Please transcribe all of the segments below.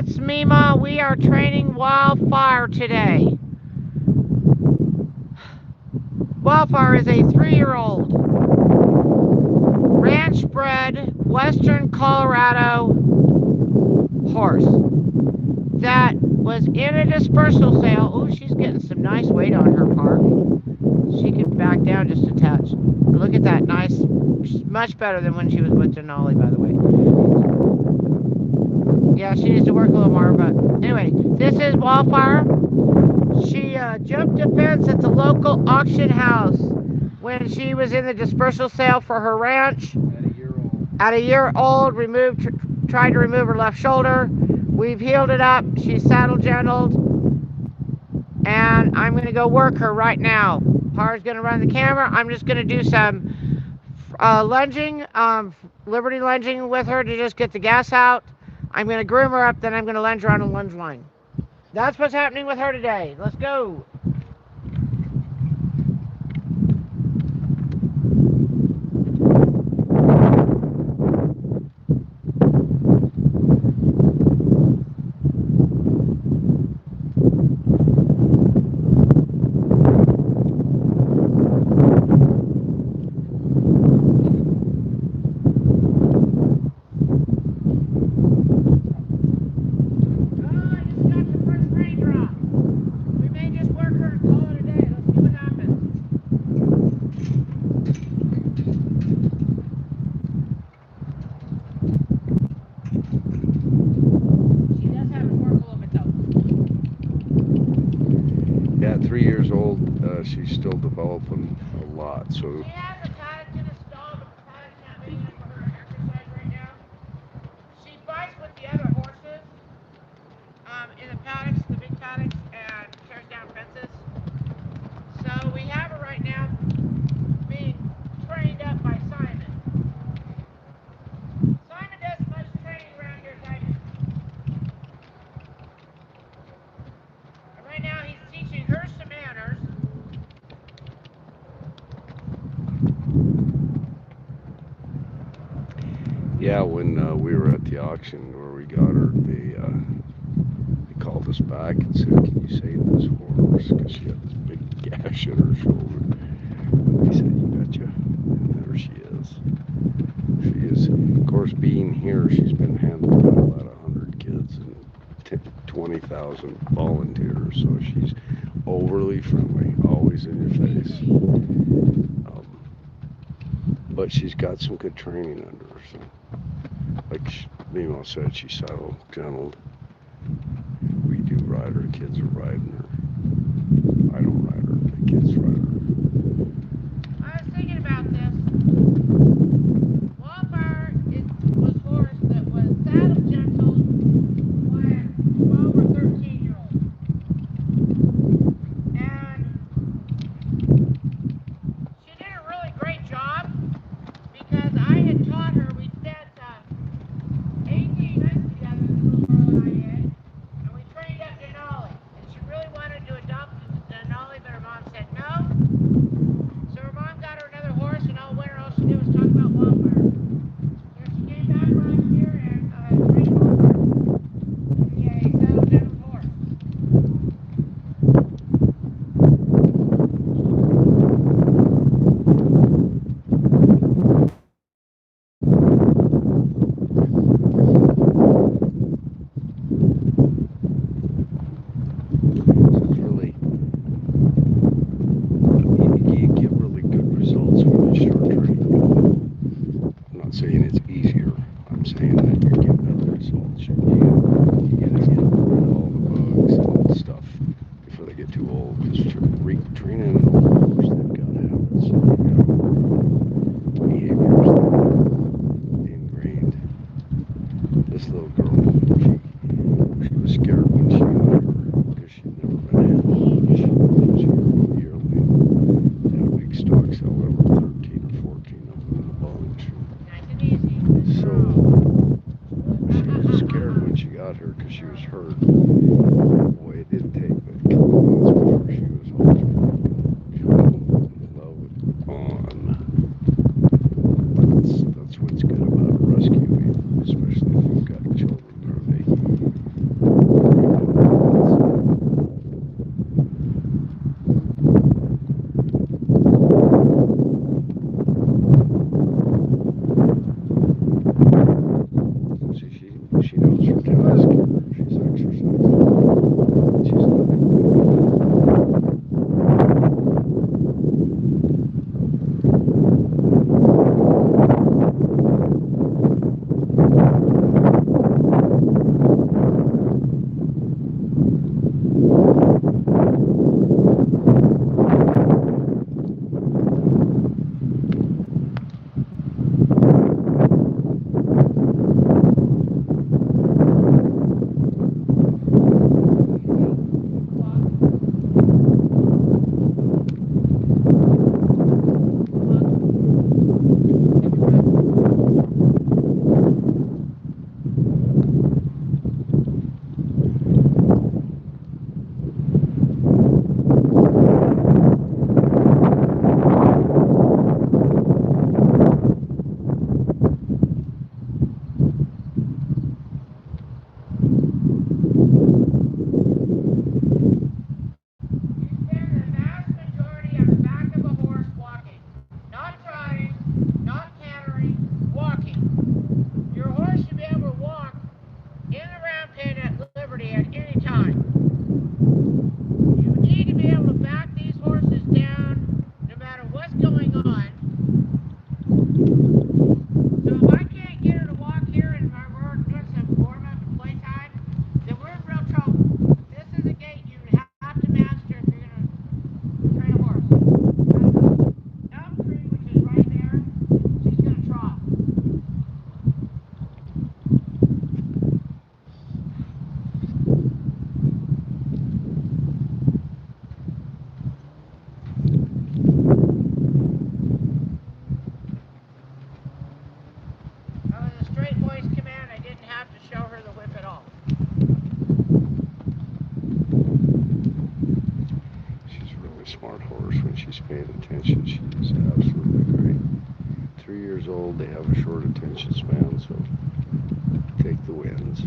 it's Mima. We are training Wildfire today. Wildfire is a 3-year-old ranch bred Western Colorado horse that was in a dispersal sale. Oh, she's getting some nice weight on her part. She can back down just a touch. Look at that, nice. She's much better than when she was with Denali, by the way. Yeah, she needs to work a little more, but anyway, this is Wildfire. She jumped a fence at the local auction house when she was in the dispersal sale for her ranch. At a year old, tried to remove her left shoulder. We've healed it up. She's saddle gentled, and I'm going to go work her right now. Par's going to run the camera. I'm just going to do some lunging, liberty lunging with her to just get the gas out. I'm going to groom her up, then I'm going to lunge her on a lunge line. That's what's happening with her today. Let's go. Yeah, 3 years old, she's still developing a lot, so... She has a paddock in a stall, but the paddock's not big enough for her to exercise right now. She fights with the other horses in the paddocks, the big paddocks, and tears down fences. So we have her right now being trained up by Simon. Simon does much training around here, Simon. And right now he's teaching her some manners. Yeah, when we were at the auction where we got her, they called us back and said, "Can you save this horse?" Because she had this big gash in her shoulder. We said, "You betcha." And there she is. She is, of course, being here, she's been handled by about 100 kids and 20,000 volunteers, so she's overly friendly, always in your face. But she's got some good training under her, so like Mimo said, she's saddle gentled. We do ride her, kids are riding her. I don't ride her, the kids ride her. I was thinking about this. Wildfire was a horse that was saddle gentle when 12 or 13-year-old. And she did a really great job because I had taught her. We spent 18 months together, the little girl and I did, and we trained up Denali. And she really wanted to adopt Denali, but her mom said no. So her mom got her another horse, and all winter all she did was talk about Wildfire. So she came back last year and trained Wildfire to be a saddle gentle horse. Saying it's easier. I'm saying that you're getting better results. You gotta get rid of all the bugs and stuff before they get too old. Because training an old horse, they've got habits. They've got behaviors that are ingrained. This little girl, she was scared when she got her because she'd never been handled. She was a yearling. They had a big stock sale. There were 13 or 14 of them in a bunch. So she was scared when she got her because she was hurt. Boy, it didn't take but a couple months before she was home. She was in love on. That's what's good about a rescue, especially if you've got children. They down to scare her. She's exercising. She's not. You spend the vast majority on the back of a horse walking, not trotting, not cantering, walking. Your horse should be able to walk in the round pen at liberty at any time. You need to be able to back these horses down no matter what's going on. So if I can't get her to walk here and we're doing some warm up and playtime, then we're in real trouble. This is a gait you have to master if you're gonna train a horse. Elm tree, which is right there, she's gonna trot. Oh, in the straight voice command, I didn't have to show her the whip at all. She's a really smart horse when she's paying attention. She is absolutely great. 3 years old, they have a short attention span, so take the wins.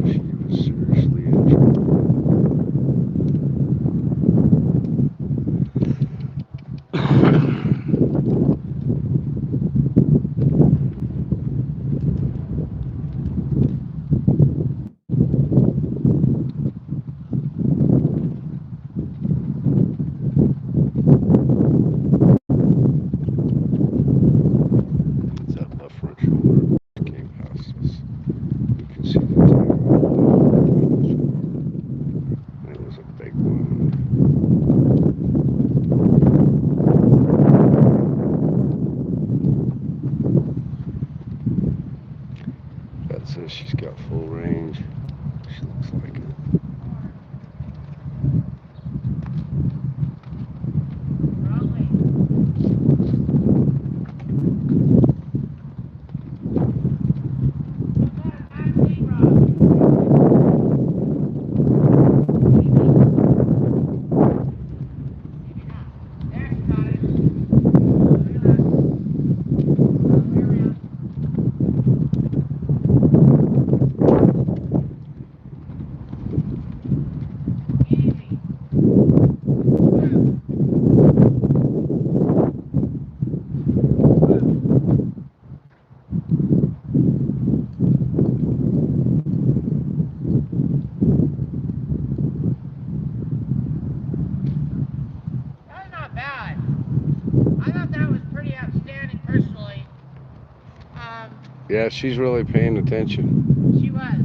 She was seriously in trouble. It's that left front shoulder came past us. You can see the tail. It was a big wound. That says she's got full range. She looks like it. Probably. You've got a bad lead, Rob. Maybe not. There, you got it. Look at that. All the way around. Easy. Woo. Woo. That's not bad. I thought that was pretty outstanding personally. Um, Yeah, she's really paying attention. she was.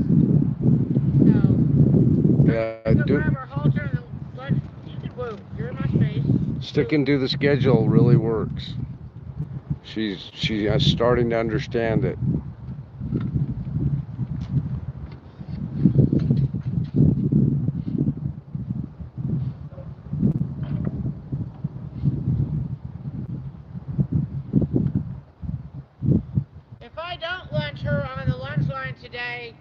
So, Yeah, go grab her halter and let you can woo. You're in my space. sticking to the schedule really works. She's starting to understand it. If I don't lunge her on the lunge line today,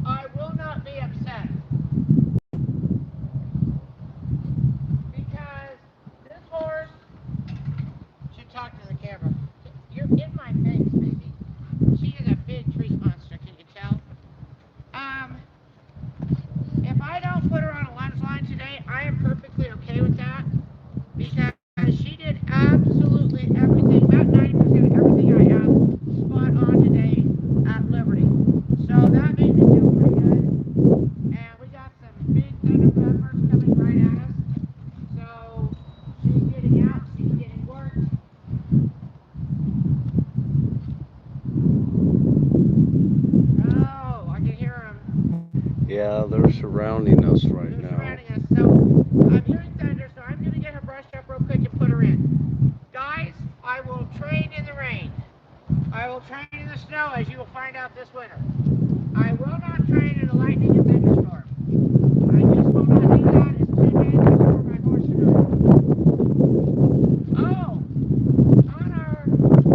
I will not be upset. us right They're now. surrounding us. So I'm hearing thunder, so I'm going to get her brushed up real quick and put her in. Guys, I will train in the rain. I will train in the snow, as you will find out this winter. I will not train in a lightning and thunderstorm. I just will not do that. It's too dangerous for my horse and I. Oh, on our lives,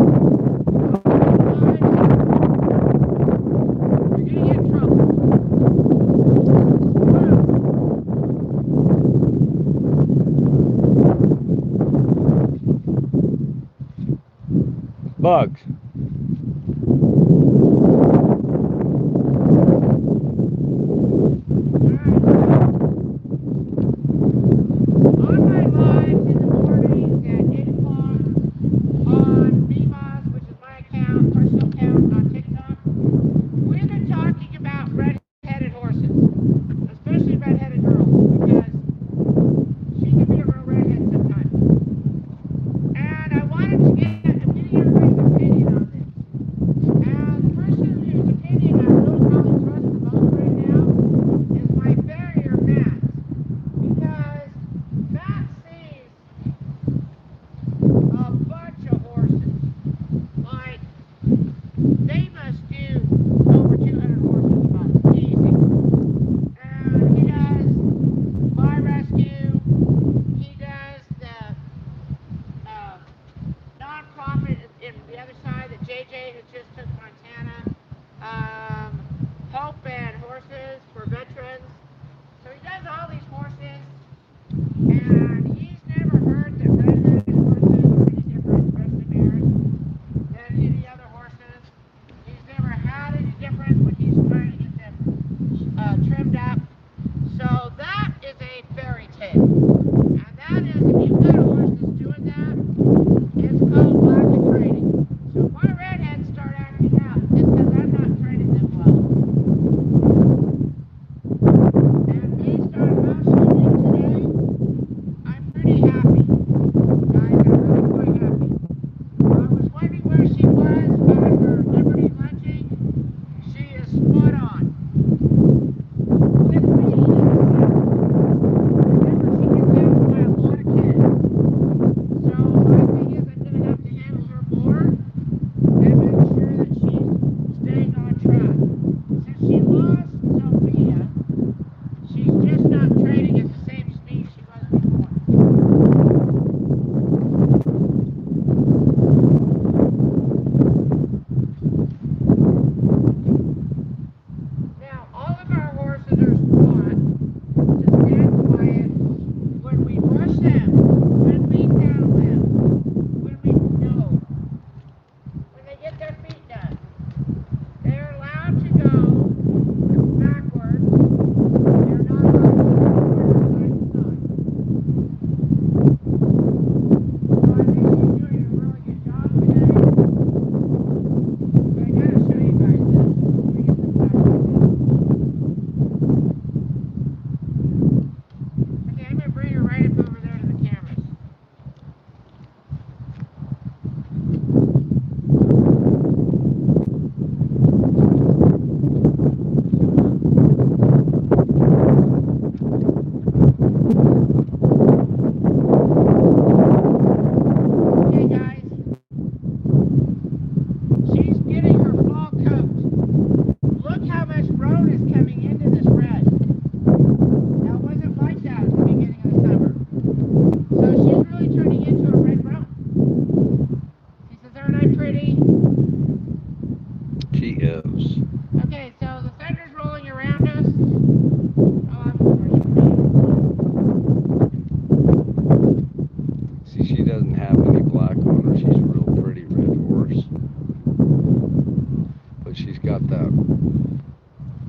you're going to get in trouble. Bugs.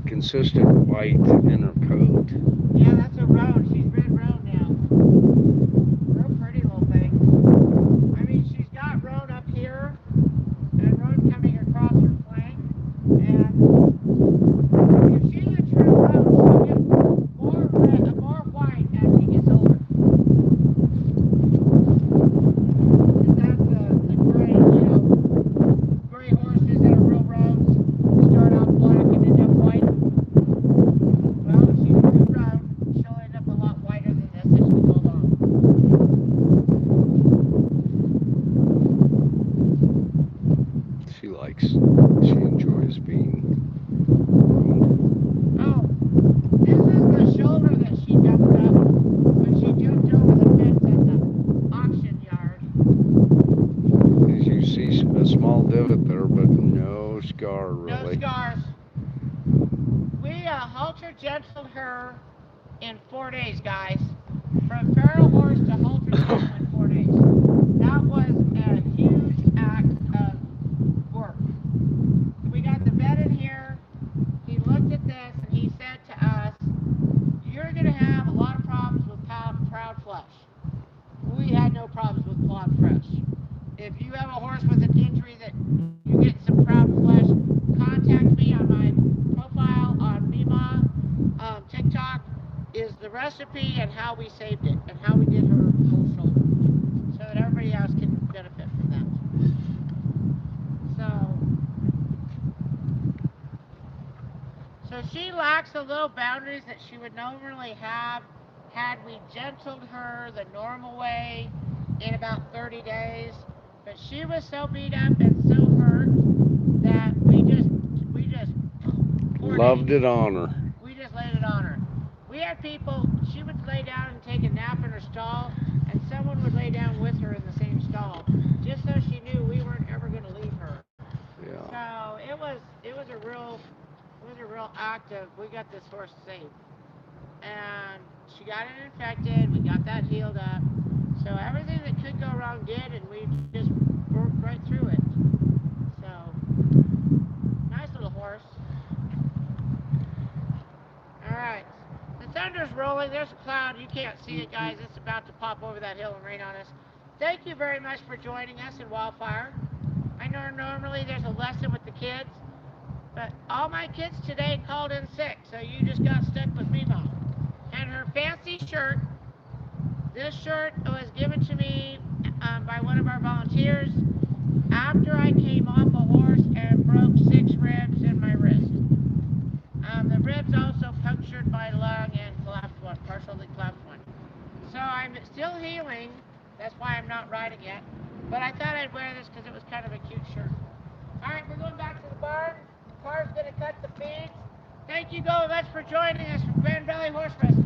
Consistent white in her coat. Yeah, that's a roan. She's red roan now. Real pretty little thing. I mean, she's got roan up here and roan coming across her flank. And if she's a true roan, she'll get more red, more white as she gets older. Is that the gray, gray horses that are real roans start out black and end up white? in 4 days, guys. From feral horse to halter stable in 4 days. That was a huge act of work. We got the vet in here. He looked at this and he said to us, "You're going to have a lot of problems with proud flesh." We had no problems with proud flesh. If you have a horse with an injury that you get some proud flesh, contact me on my profile on Mima TikTok. Is the recipe and how we saved it and how we did her whole shoulder, so that everybody else can benefit from that. So she lacks the little boundaries that she would normally have had we gentled her the normal way in about 30 days. But she was so beat up and so hurt that we just Loved it on her. We just laid it on her. We had people, she would lay down and take a nap in her stall, and someone would lay down with her in the same stall, just so she knew we weren't ever going to leave her. Yeah. So it was a real act of, we got this horse safe, and she got it infected. We got that healed up. So everything that could go wrong did, and we just worked right through it. So nice little horse. All right. The thunder's rolling. There's a cloud. You can't see it, guys. It's about to pop over that hill and rain on us. Thank you very much for joining us in Wildfire. I know normally there's a lesson with the kids, but all my kids today called in sick, so you just got stuck with me, Mom. And her fancy shirt, this shirt was given to me by one of our volunteers after I came off a horse and broke 6 ribs in my wrist. The ribs also punctured my lung and collapsed one, partially collapsed one. So I'm still healing. That's why I'm not riding yet. But I thought I'd wear this because it was kind of a cute shirt. All right, we're going back to the barn. The car's going to cut the feeds. Thank you very much for joining us from Grand Valley Horse Rescue.